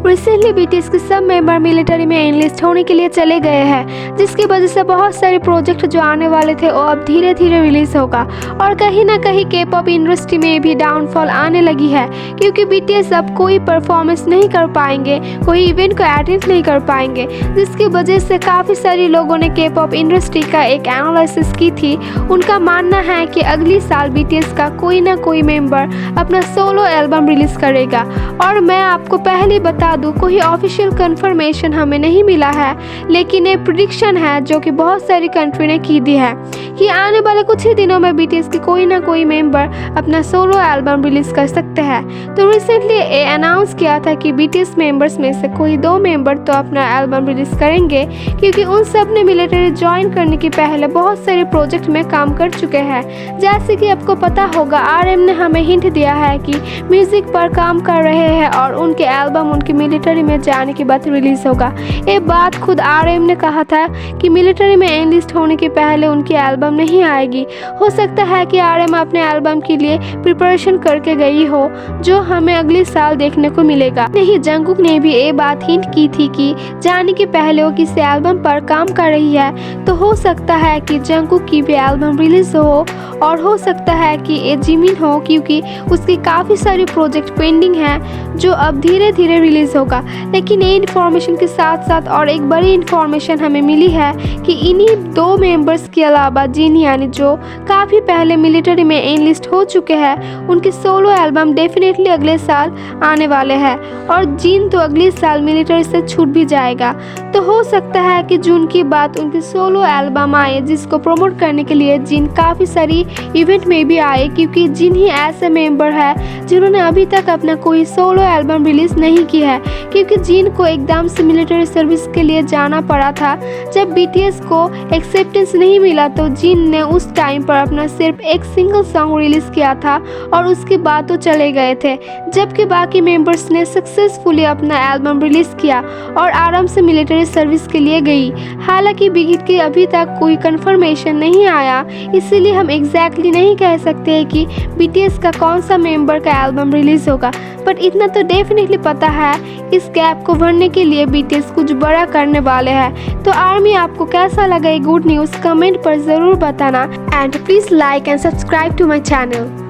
Recently BTS के सब member military में एनलिस्ट होने के लिए चले गए हैं, जिसकी वजह से बहुत सारे प्रोजेक्ट जो आने वाले थे वो अब धीरे धीरे रिलीज होगा। और कहीं ना कहीं के पॉप इंडस्ट्री में भी डाउनफॉल आने लगी है, क्योंकि बीटीएस अब कोई परफॉर्मेंस नहीं कर पाएंगे, कोई इवेंट को अटेंड नहीं कर पाएंगे, जिसकी वजह से काफ़ी सारे लोगों ने के पॉप इंडस्ट्री का एक एनालिसिस की थी। उनका मानना है कि अगली साल बीटीएस का कोई ना कोई मेंबर अपना सोलो एल्बम रिलीज करेगा। और मैं आपको पहले बता दूं, कोई ऑफिशियल कंफर्मेशन हमें नहीं मिला है, लेकिन ये प्रेडिक्शन है जो कि बहुत सारी कंट्री ने की दी है कि आने वाले कुछ ही दिनों में बीटीएस के कोई ना कोई मेंबर अपना सोलो एल्बम रिलीज कर सकते हैं। तो रिसेंटली ये अनाउंस किया था कि बीटीएस मेंबर्स में से कोई 2 मेंबर तो अपना एल्बम रिलीज करेंगे, क्योंकि उन सब ने मिलिट्री ज्वाइन करने के पहले बहुत सारे प्रोजेक्ट में काम कर चुके हैं। जैसे कि आपको पता होगा, आरएम ने हमें हिंट दिया है कि म्यूजिक पर काम कर रहे हैं और उनके एल्बम उनके मिलिट्री में जाने के बाद रिलीज होगा। ये बात खुद आरएम ने कहा था कि मिलिट्री में एनलिस्ट होने के पहले उनकी एल्बम नहीं आएगी। हो सकता है कि आरएम अपने एल्बम के लिए प्रिपरेशन करके गई हो, जो हमें अगले साल देखने को मिलेगा। नहीं, जंगकुक ने भी ये बात हिंट की थी कि जाने के पहले वो किसी एल्बम पर काम कर रही है, तो हो सकता है कि जंगकुक की भी एल्बम रिलीज हो, और हो सकता है कि ये जिमिन हो, क्योंकि उसकी काफ़ी सारी प्रोजेक्ट पेंडिंग हैं जो अब धीरे धीरे रिलीज होगा। लेकिन ये इन्फॉर्मेशन के साथ साथ और एक बड़ी इन्फॉर्मेशन हमें मिली है कि इन्हीं 2 मेंबर्स के अलावा जिन, यानी जो काफ़ी पहले मिलिट्री में एनलिस्ट हो चुके हैं, उनके सोलो एल्बम डेफिनेटली अगले साल आने वाले हैं। और जिन तो अगले साल मिलिट्री से छूट भी जाएगा, तो हो सकता है कि जून की बात उनके सोलो एल्बम आए, जिसको प्रमोट करने के लिए जिन काफ़ी सारी इवेंट में भी आए, क्योंकि जिन ही ऐसे मेंबर है जिन्होंने अभी तक अपना कोई सोलो एल्बम रिलीज नहीं किया है, क्योंकि जिन को एकदम से मिलिट्री सर्विस के लिए जाना पड़ा था। जब बीटीएस को एक्सेप्टेंस नहीं मिला तो जिन ने उस टाइम पर अपना सिर्फ एक सिंगल सॉन्ग रिलीज किया था और उसके बाद तो चले गए थे, जबकि बाकी मेंबर्स ने सक्सेसफुली अपना एल्बम रिलीज किया और आराम से मिलिट्री सर्विस के लिए गई। हालांकि बिगिट की अभी तक कोई कंफर्मेशन नहीं आया, इसीलिए हम एग्जैक्टली नहीं कह सकते कि बीटीएस का कौन सा मेंबर का एल्बम रिलीज होगा। बट इतना तो डेफिनेटली पता है, इस गैप को भरने के लिए बीटीएस कुछ बड़ा करने वाले हैं। तो आर्मी, आपको कैसा लगा ये गुड न्यूज़ कमेंट पर ज़रूर बताना, and please like and subscribe to my channel.